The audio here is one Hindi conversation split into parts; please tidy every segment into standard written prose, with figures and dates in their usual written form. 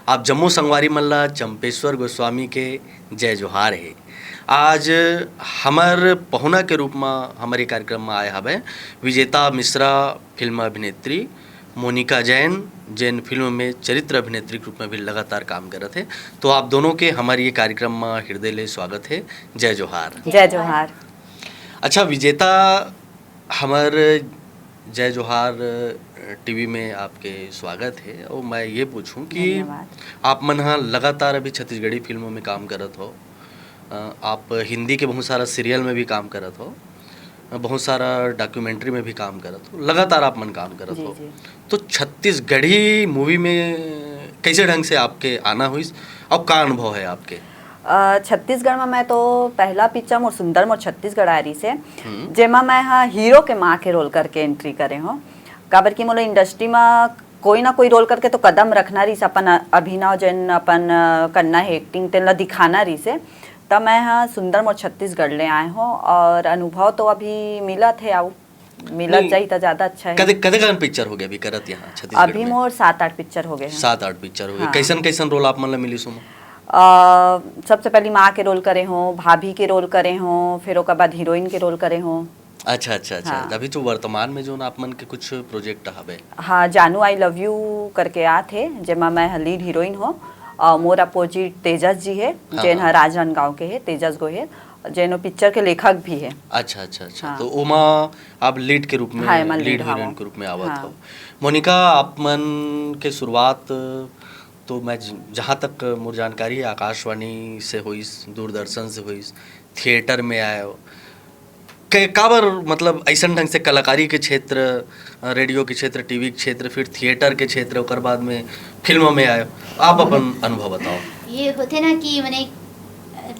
आप जम्मू संगवारी मल्ला चंपेश्वर गोस्वामी के जय जोहार है। आज हमार पहुना के रूप में हमारे कार्यक्रम में आए हवे विजेता मिश्रा फिल्म अभिनेत्री मोनिका जैन, जैन फिल्म में चरित्र अभिनेत्री के रूप में भी लगातार काम करत है। तो आप दोनों के हमारे ये कार्यक्रम में हृदय ले स्वागत है। जय जोहार। जय जोहार। अच्छा विजेता, हमार जय जोहार टीवी में आपके स्वागत है। और मैं ये पूछूं कि आप मन हाँ लगातार अभी छत्तीसगढ़ी फिल्मों में काम करत हो, आप हिंदी के बहुत सारा सीरियल में भी काम करत हो, बहुत सारा डॉक्यूमेंट्री में भी काम करत हो, लगातार आप मन काम करत हो। तो छत्तीसगढ़ी मूवी में कैसे ढंग से आपके आना हुई और का अनुभव है आपके? छत्तीसगढ़ में मैं तो पहला पिक्चर मोर सुंदर मोर छत्तीसगढ़ आरी से जेमा मैं हाँ हीरो के माँ के रोल करके एंट्री करे हो। काबर की मोला इंडस्ट्री में कोई ना कोई रोल करके तो कदम रखना रही से, अपन अभिनव जन अपन करना है एक्टिंग तेन ला दिखाना रही से। तब मैं हाँ सुंदर मोर छत्तीसगढ़ ले आए हो और अनुभव तो अभी मिलत है, आउ मिलत जाई तो ज्यादा अच्छा है। कदे पिक्चर हो गया अभी करत यहाँ छत्तीसगढ़ अभी मोर 7-8 पिक्चर हो गए हैं। 7-8 पिक्चर हो गए। कैसन कैसन रोल आप मन ला मिली सुनो? सबसे पहले माँ के रोल करे हो, भाभी के रोल करे हो, फिर ओकर बाद हीरोइन के रोल करे हो। अच्छा अच्छा अच्छा। हाँ। अभी तो वर्तमान में जो ना आप मन के कुछ प्रोजेक्ट हवे? हाँ, जानू आई लव यू करके आते जेमा मैं लीड हीरोइन हो और मोर अपोजिट तेजस जी है। हाँ, जैन राजनांदगांव के है तेजस गोहेल, जैनो पिक्चर के लेखक भी है। अच्छा अच्छा अच्छा। हाँ। तो उमा आप लीड के रूप में, हाँ, लीड हाँ, हीरोइन के रूप में आवत हाँ। हो। मोनिका, आप मन के शुरुआत तो मैं जहाँ तक मोर जानकारी है आकाशवाणी से हुई, दूरदर्शन से हुई, थिएटर में आए हो। काबर मतलब ऐसा ढंग से कलाकारी के क्षेत्र, रेडियो के क्षेत्र, टीवी के क्षेत्र, फिर थिएटर के क्षेत्र, और बाद में फिल्मों में आए हो। आप अपन अनुभव बताओ। ये होते ना कि मैंने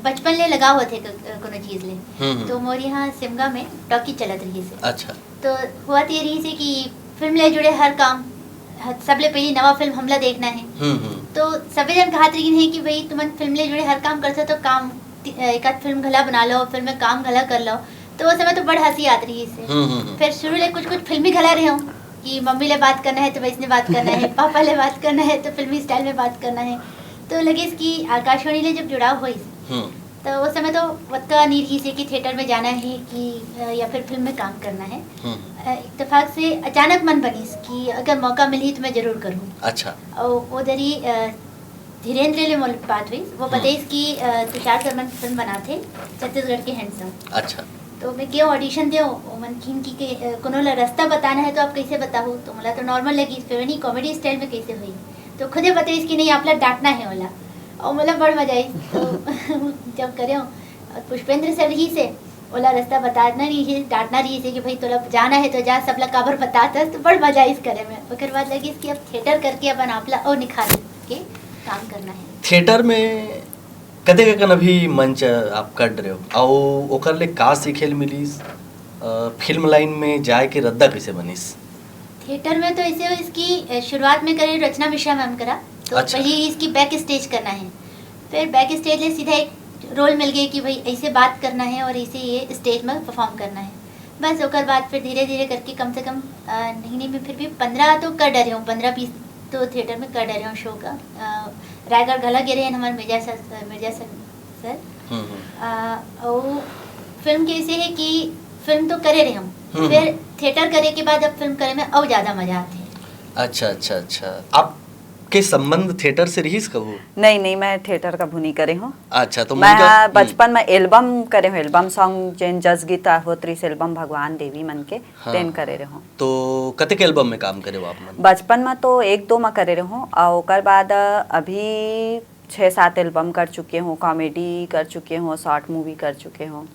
बचपन ले लगा होते कोनो चीज ले। तो मोर यहाँ सिमगा में टॉकी चलत रही से। अच्छा। तो हुआ ये रही से कि फिल्म ले जुड़े हर काम सबले पहली नवा फिल्म हमला देखना है। तो सभी जन कहते रही है कि भाई तुम फिल्म ले जुड़े हर काम करते तो काम एक आध फिल्म घला बना लो, फिल्म में काम घला कर लो। तो वो समय तो बड़ हंसी आती रही इससे। फिर शुरू ले कुछ फिल्मी घला रहे हूँ कि मम्मी ले बात करना है तो वैसने बात करना है, पापा ले बात करना है तो फिल्मी स्टाइल में बात करना है। तो लगे इसकी आकाशवाणी ले जब जुड़ाव हुई तो उस समय तो वत्का नहीं रही से कि थिएटर में जाना है कि या फिर फिल्म में काम करना है। इत्तेफाक से अचानक मन बनी कि अगर मौका मिली तो मैं जरूर करूँ। अच्छा। और उधर ही धीरेन्द्र ले मोल बात हुई, वो बताई कि तुषार शर्मा फिल्म बनाते छत्तीसगढ़ के हैंडसम। अच्छा। तो मैं क्यों ऑडिशन दे मन खीन की के कोनो ला रास्ता बताना है तो आप कैसे बताओ? तो मला तो नॉर्मल लगी, फिर नहीं कॉमेडी स्टाइल में कैसे हुई। तो खुदे बताई कि नहीं आपला डांटना है वाला, और मला बड़ मजा आई। तो जब करे पुष्पेंद्र सर ही से ओला रास्ता बताना रही है, डांटना रही है कि भाई तोला जाना है तो जा, सबला काबर बताता। तो बड़ मजा आई इस करे में। ओकर बाद लगी कि अब थिएटर करके अपन आपला और निखार के काम करना है। थिएटर में कदे कन अभी मंच आप कर रहे हो और ओकर ले का सीखेल मिलीस? फिल्म लाइन में जाए के रद्दा कैसे बनिस? थिएटर में तो ऐसे इसकी शुरुआत में करे रचना मिश्रा मैम करा। तो अच्छा। पहले इसकी बैक स्टेज करना है, फिर बैक स्टेज ले सीधा एक रोल मिल गया कि भाई ऐसे बात करना है और ऐसे ये स्टेज में परफॉर्म करना है। बस ओकर बाद फिर धीरे धीरे करके कम से कम नहीं में फिर भी 15 तो कर डरे हूँ, 15-20 तो थिएटर में कर डरे हूँ शो का। रायगढ़ गला गिरे हैं हमारे मिर्जा सर। और फिल्म कैसे है कि फिल्म तो करे रहे हम, फिर थिएटर करे के बाद अब फिल्म करे में और ज्यादा मजा आती है। अच्छा अच्छा अच्छा। आपके संबंध थिएटर से रही कबू? नहीं, मैं थिएटर का भुनी करे हूँ। अच्छा। तो मैं बचपन में एल्बम करे हूँ, एल्बम सॉन्ग जैन जस गीता होत्री से एल्बम भगवान देवी मन के तेन करे रहे हूँ। तो कतेक एल्बम में काम करे हो आप मन? बचपन में तो 1-2 में करे रहे हूँ और ओकर बाद अभी 6-7 एल्बम कर चुके हूँ, कॉमेडी कर चुके हूँ, शॉर्ट मूवी कर चुके हूँ।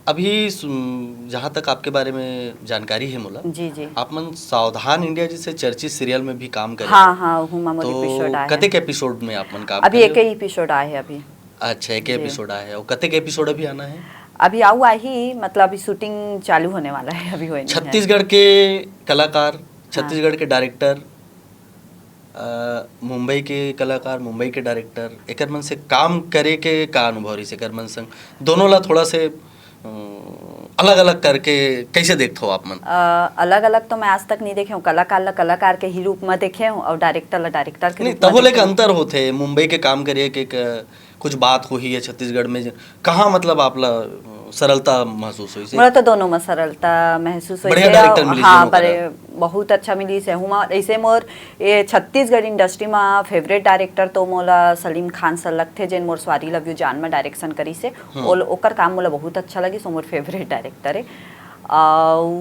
अभी जहाँ तक आपके बारे में जानकारी है मोला, जी आप मन सावधान इंडिया जैसे चर्चित सीरियल में भी काम करे? हाँ, हुमा तो एपिसोड आए कतेक एपिसोड में आप मन काम अभी करे एक ही एपिसोड आए है अभी। अच्छा, एक एपिसोड आया है। और कतेक एपिसोड अभी आना है? अभी आऊ ही, मतलब अभी शूटिंग चालू होने वाला है, अभी होने। छत्तीसगढ़ के कलाकार, छत्तीसगढ़ के डायरेक्टर, मुंबई के कलाकार, मुंबई के डायरेक्टर, एकर मन से काम करे के का अनुभव रही? एकर मन संग दोनों ला थोड़ा से अलग अलग करके कैसे देखते हो आप मन? अलग अलग तो मैं आज तक नहीं देखे हूँ, कलाकार के ही रूप में देखे हूँ और डायरेक्टर के नहीं रूप में तब देखे लेके हूँ। अंतर होते मुंबई के काम करिए कि कुछ बात हुई है छत्तीसगढ़ में कहाँ मतलब आपला सरलता महसूस हुई से? मोला तो दोनों में सरलता महसूस हुई बढ़िया से। डायरेक्टर मिली हाँ जेनो करा। बड़े बहुत अच्छा मिली से हुआ। ऐसे मोर ये छत्तीसगढ़ इंडस्ट्री में फेवरेट डायरेक्टर तो मोला सलीम खान सर लगथे, जेन मोर स्वारी लव यू जान में डायरेक्शन करी से। ओकर काम मोला बहुत अच्छा लगी, सो मोर फेवरेट डायरेक्टर है।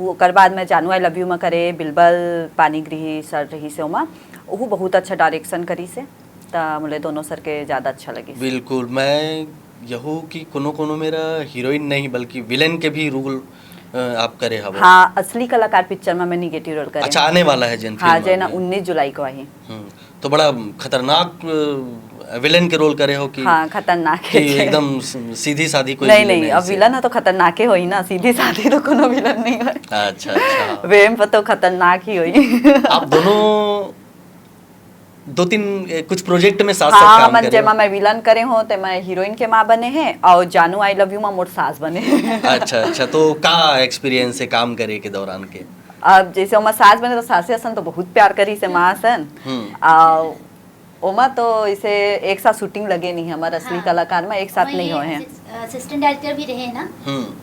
ओकर बाद में जानू आई लव यू में करे बिल्बल पानीगृही सर रही से, ओमा ओहू बहुत अच्छा डायरेक्शन करी से। ता मोले दोनों सर के ज़्यादा अच्छा लगी। बिल्कुल, मैं यहू कि कोनो कोनो मेरा हीरोइन नहीं बल्कि विलेन के भी रोल आप करे हवो। हाँ, असली कलाकार पिक्चर में मैं निगेटिव रोल करे। अच्छा आने वाला है जेन हाँ फिल्म जेना अभी। 19 जुलाई को आई। तो बड़ा खतरनाक विलेन के रोल करे हो कि हाँ खतरनाक कि है। एकदम सीधी सादी कोई नहीं villain नहीं, है अब ऐसे? विलन है तो खतरनाक ही होई ना, सीधी साधी तो कोनो विलन नहीं है। अच्छा अच्छा। वेम पर तो खतरनाक ही होई। आप दोनों दो तीन कुछ प्रोजेक्ट में साथ साथ हाँ काम मन करे जेमा हो? मैं विलन करे हो ते मैं हीरोइन के माँ बने हैं और जानू आई लव यू में मोर सास बने हैं। अच्छा अच्छा, तो का एक्सपीरियंस है काम करे के दौरान के? अब जैसे ओमा सास बने तो सासे असन तो बहुत प्यार करी से माँ असन। और ओमा तो इसे एक साथ शूटिंग लगे नहीं, हमारे असली हाँ। कलाकार में एक साथ नहीं हुए हैं। असिस्टेंट डायरेक्टर भी रहे ना,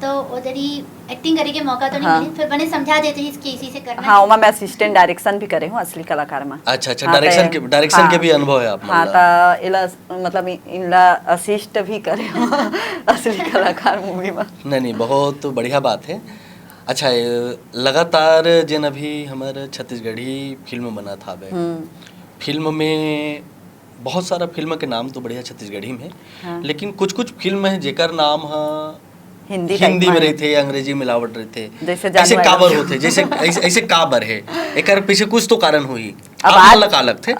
तो उधर ही एक्टिंग करे के मौका तो नहीं हाँ। मिले, फिर बने समझा देते हैं इसकी इसी से करना हाँ है। ओमा मैं असिस्टेंट डायरेक्शन भी करे हूँ असली कलाकार में। अच्छा अच्छा, हाँ, डायरेक्शन हाँ, के भी अनुभव है आप हाँ मतलब? तो इला मतलब इनला असिस्ट भी करे हो असली कलाकार मूवी में। नहीं नहीं, बहुत बढ़िया बात है। अच्छा लगातार जेन अभी हमारे छत्तीसगढ़ी फिल्म बना था बे, फिल्म में बहुत सारा फिल्म के नाम तो बढ़िया छत्तीसगढ़ी में है, हाँ। लेकिन कुछ कुछ फिल्म है जेकर नाम हिंदी हिंदी टाइप में में रहे थे, अंग्रेजी मिलावट रहे थे, जैसे ऐसे जानवर काबर अलग। होते जैसे ऐसे काबर है एकर पीछे कुछ तो कारण हुई। अब आप आज अलग अलग थे।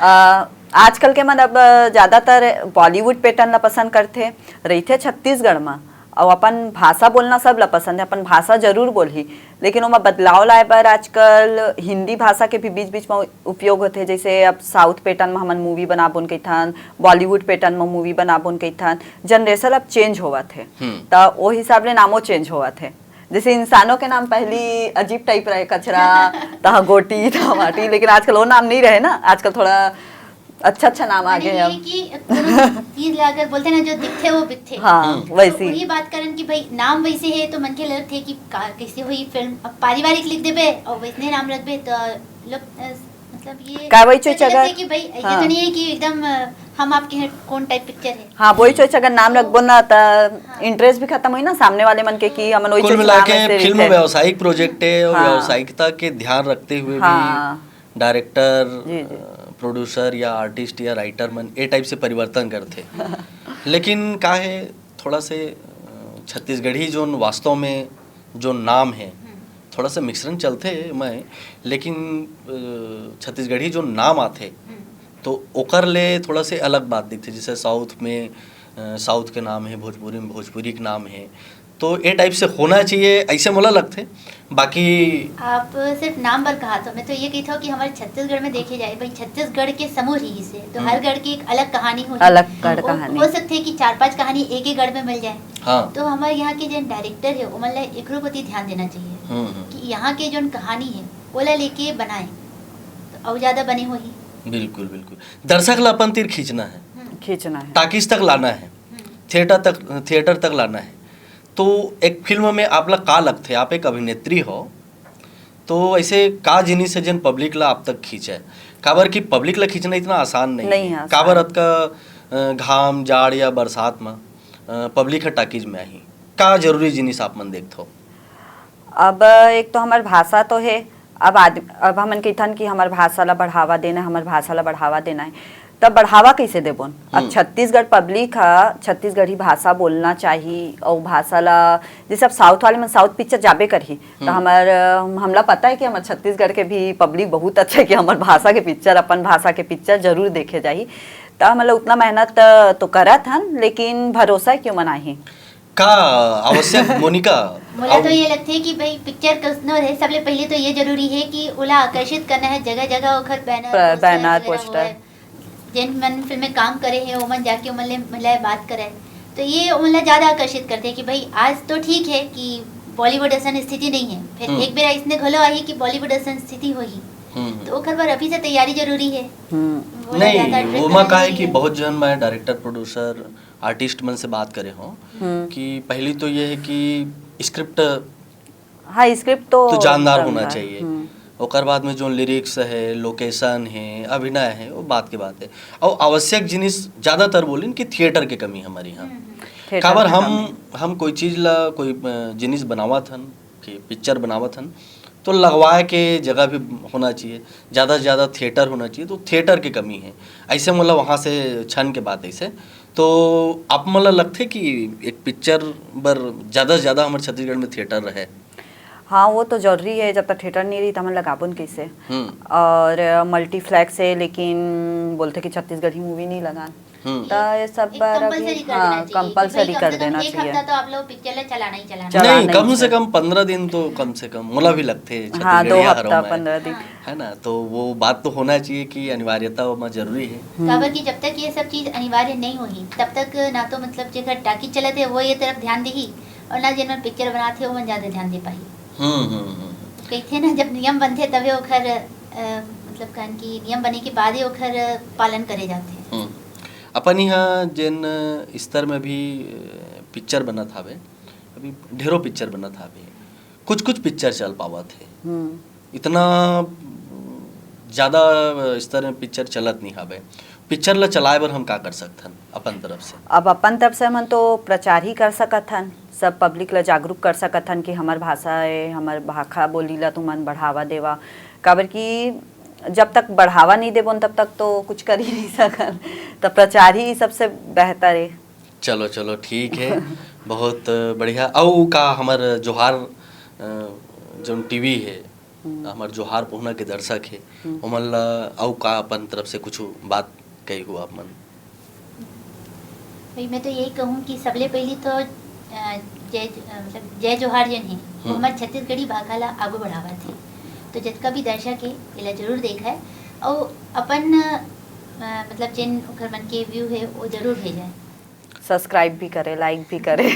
आजकल के मन अब ज्यादातर बॉलीवुड पैटर्न ला पसंद करते रही थे छत्तीसगढ़ में, और अपन भाषा बोलना सब ला पसंद है, अपन भाषा जरूर बोलही, लेकिन ओमा बदलाव लाए पर आजकल हिंदी भाषा के भी बीच बीच में उपयोग होते। जैसे अब साउथ पैटर्न में हमन मूवी बना बोन कही थान, बॉलीवुड पैटर्न में मूवी बना बोन कही थान, जनरेशन अब चेंज होवा थे तो वो हिसाब ले नामों चेंज होवा थे। जैसे इंसानों के नाम पहली अजीब टाइप रहे, कचरा तहा गोटी तहा माटी, लेकिन आजकल वो नाम नहीं रहे ना, आजकल थोड़ा अच्छा नाम आ गए अब। कि चीज अगर बोलते ना जो दिखते वो बिकते। हाँ वैसी वही बात करन कि भाई नाम वैसे है तो मन के लग थे कि कैसे हुई फिल्म, अब पारिवारिक लिख देबे और वैसने नाम रख दे तो लोग मतलब ये का वही चीज सोचे लगते अगर कि भाई ये हाँ। तो नहीं है कि एकदम हम आपके हैं कौन टाइप पिक्चर है। हाँ वही चोइस अगर नाम रखबो ना तो इंटरेस्ट भी खत्म हुई ना सामने वाले मन के कि हमन वही कुल चोइस मिला नाम के ऐसे फिल्म लिखे। व्यावसायिक प्रोजेक्ट है और हाँ। व्यावसायिकता के ध्यान रखते हुए हाँ। भी डायरेक्टर, जी, जी। प्रोड्यूसर या आर्टिस्ट या राइटर मन ए टाइप से परिवर्तन करते। लेकिन का है थोड़ा से छत्तीसगढ़ी जो वास्तव में जो नाम है थोड़ा सा मिश्रण चलते मैं, लेकिन छत्तीसगढ़ी जो नाम आते तो ओकर ले थोड़ा से अलग बात दिखते। जैसे साउथ में साउथ के नाम है, भोजपुरी में भोजपुरी के नाम है, तो ए टाइप से होना चाहिए ऐसे मोला लगते। बाकी आप सिर्फ नाम पर कहा तो मैं तो ये कहता हूँ कि हमारे छत्तीसगढ़ में देखे जाए भाई छत्तीसगढ़ के समूह ही से तो हर गढ़ की एक अलग कहानी हो अलग गढ़ कहानी। हो सकते है कि 4-5 कहानी एक ही गढ़ में मिल जाए। हाँ। तो हमारे यहाँ के जो डायरेक्टर है वो मतलब एकरो प्रति ध्यान देना चाहिए कि यहाँ के जो कहानी है ओला लेके बनाए तो और ज्यादा बने हो ही। बिल्कुल बिल्कुल, दर्शक ला अपन तीर खींचना है, खींचना है, टाकीज तक लाना है, थिएटर तक लाना है। तो एक फिल्म में आप लोग का लगते, आप एक अभिनेत्री हो तो ऐसे का जिनिस है जन पब्लिक ला आप तक खींचे, काबर की पब्लिक ला खींचना इतना आसान नहीं नहीं है। आसान। काबर अत का घाम जाड़ या बरसात में पब्लिक है टाकीज में आई का जरूरी जिनिस आप मन देखते हो? अब एक तो हमार भाषा तो है, अब हमन कहथन कि हमार भाषा ला बढ़ावा देना है, हमार भाषा ला बढ़ावा देना है, तब बढ़ावा कैसे देबोन? अब छत्तीसगढ़ पब्लिक है, छत्तीसगढ़ी भाषा बोलना चाहिए और भाषा ला जैसे अब साउथ वाले में साउथ पिक्चर जाबे करही तो हमला पता है कि हमारे छत्तीसगढ़ के भी पब्लिक बहुत अच्छा है कि हमार भाषा के पिक्चर, अपन भाषा के पिक्चर जरूर देखे जाही। तो हमला उतना मेहनत तो करत हन, लेकिन भरोसा क्यों मनाही का आवश्यक मोनिका? मुझे तो ये लगता है कि भाई पिक्चर कसनो है सबले पहले तो ये जरूरी है कि ओला आकर्षित करना है, जगह जगह ओखर बैनर पोस्टर जिन मन फिल्म में काम करे हैं ओमन जाके ओमन ले मिलाए बात करे तो ये ओमन ला ज्यादा आकर्षित करते हैं कि भाई आज तो ठीक है कि बॉलीवुड असन स्थिति नहीं है फिर एक बेर इसने घलो आई कि बॉलीवुड असन स्थिति होही तो ओकर बर अभी से तैयारी जरूरी है। बोला जाता है, नहीं ट्रिक वो करना मैं कहा है जरूरी कि है। बहुत जन मैं डायरेक्टर प्रोड्यूसर आर्टिस्ट मन से बात करे हो कि पहली तो ये है कि स्क्रिप्ट हाँ स्क्रिप्ट तो जानदार होना जानदार, चाहिए। ओकर बाद में जो लिरिक्स है, लोकेशन है, अभिनय है, वो बात की बात है। और आवश्यक जिनिस ज़्यादातर बोलिन कि थिएटर के कमी हमारे यहाँ। थिएटर काबर में हम कोई चीज़ ला कोई जिनिस बनावत हन कि पिक्चर बनावत हन तो लगवाए के जगह भी होना चाहिए, ज़्यादा से ज़्यादा थिएटर होना चाहिए, तो थिएटर की कमी है। ऐसे मतलब वहाँ से छन के बात ऐसे तो आप मतलब लगते कि एक पिक्चर बर ज़्यादा से ज़्यादा हमारे छत्तीसगढ़ में थिएटर रहे। हाँ वो तो जरूरी है, जब तक थिएटर नहीं रही तो हम लगाबन कैसे। हम्म और मल्टीप्लेक्स है लेकिन बोलते कि छत्तीसगढ़ी मूवी नहीं लगान तो ये सब एक बार कंपलसरी अभी कर देना हाँ चाहिए कि कंपलसरी भाई कर कम से कम देना एक चाहिए। हफ्ता तो आप लोग पिक्चर ला चलाना ही चलाना। चला नहीं नहीं कम से चाहिए। कम 15 दिन तो कम से कम मुला भी लगते हैं हाँ 2 छत्तीसगढ़िया हफ्ता हरों में, 15 दिन है ना। तो वो बात तो होना चाहिए कि अनिवार्यता में जरूरी है। काबर की जब तक ये सब चीज अनिवार्य नहीं होगी तब तक ना तो मतलब जेकर टाकी चलते वो ये तरफ ध्यान देगी और ना जिन पिक्चर बनाते वो मन ज्यादा ध्यान दे पाही। कहते ना जब नियम बनते तभी ओखर मतलब कहन की नियम बने के बाद ही ओखर पालन करे जाते हैं। अपन यहाँ जिन स्तर में भी पिक्चर बनत हावे, अभी ढेरों पिक्चर बनत हावे, कुछ कुछ पिक्चर चल पावत है, इतना ज़्यादा स्तर में पिक्चर चलत नहीं हावे। पिक्चर ला चलाए बर हम का कर सकथन अपन तरफ से? अब अपन तरफ से हम तो प्रचार ही कर सकत हन, सब पब्लिक ला जागरूक कर सकत हन कि हमार भाषा है, हमार भाखा बोली ला तुमन बढ़ावा देवा। काबर की जब तक बढ़ावा नहीं देबोन तब तक तो कुछ कर ही नहीं सकन, तो प्रचार ही सबसे बेहतर है। चलो चलो ठीक है बहुत बढ़िया। औ का हमार जोहार जो टीवी है हमार जोहार पहुना के दर्शक है उमन ला औ का अपन तरफ से कुछ बात कही हुआ आप मन? भाई मैं तो यही कहूँ कि सबले पहली तो जय जोहार जन है वो हमारे छत्तीसगढ़ी भाषा ला आगू बढ़ावा थे, तो जितना भी दर्शक है इला जरूर देखा है और अपन मतलब जिन ओकर मन के व्यू है वो जरूर भेजा, सब्सक्राइब भी करे, लाइक भी करे।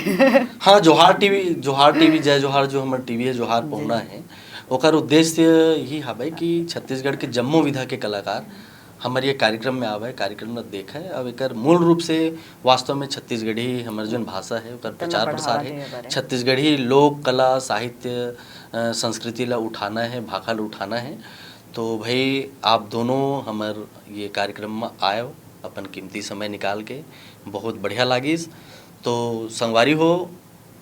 हाँ जोहार टीवी जय जोहार जो हमार टीवी है जोहार पहुना है, ओकर उद्देश्य यही हवे कि छत्तीसगढ़ के जम्मो विधा के कलाकार हमारे ये कार्यक्रम में आवे, कार्यक्रम में देखा है। अब एक मूल रूप से वास्तव में छत्तीसगढ़ी हमारे जो भाषा है उसका प्रचार प्रसार है, छत्तीसगढ़ी लोक कला साहित्य संस्कृति ला उठाना है, भाखा ला उठाना है। तो भाई आप दोनों हमार ये कार्यक्रम में आए अपन कीमती समय निकाल के, बहुत बढ़िया लागिस। तो संगवारी हो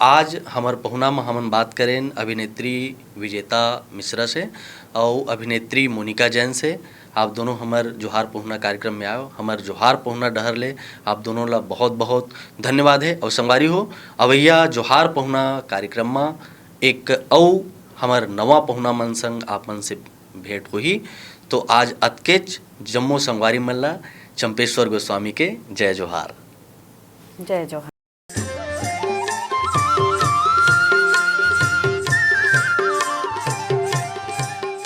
आज हमार पहुना में हमन बात करें अभिनेत्री विजेता मिश्रा से और अभिनेत्री मोनिका जैन से। आप दोनों हमार जोहार पहुना कार्यक्रम में आयो, हमार जोहार पहुना डहर ले आप दोनों ला बहुत बहुत धन्यवाद है। और संगवारी हो अवैया जोहार पहुना कार्यक्रम में एक औ हमार नवा पहुना मन संग आप मन से भेंट होही। तो आज अतकेच जम्मो संगवारी मन ला चंपेश्वर गोस्वामी के जय जोहार। जय जोहार।